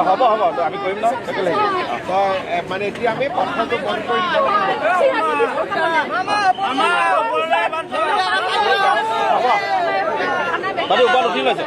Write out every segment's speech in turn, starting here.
হ'ব হ'ব আমি কৰিম ন মানে এতিয়া আমি পথাৰটো বন্ধ কৰি বাৰু ওপৰত উঠি লৈছে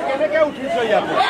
কেনেকে উঠিছ ইয়াতে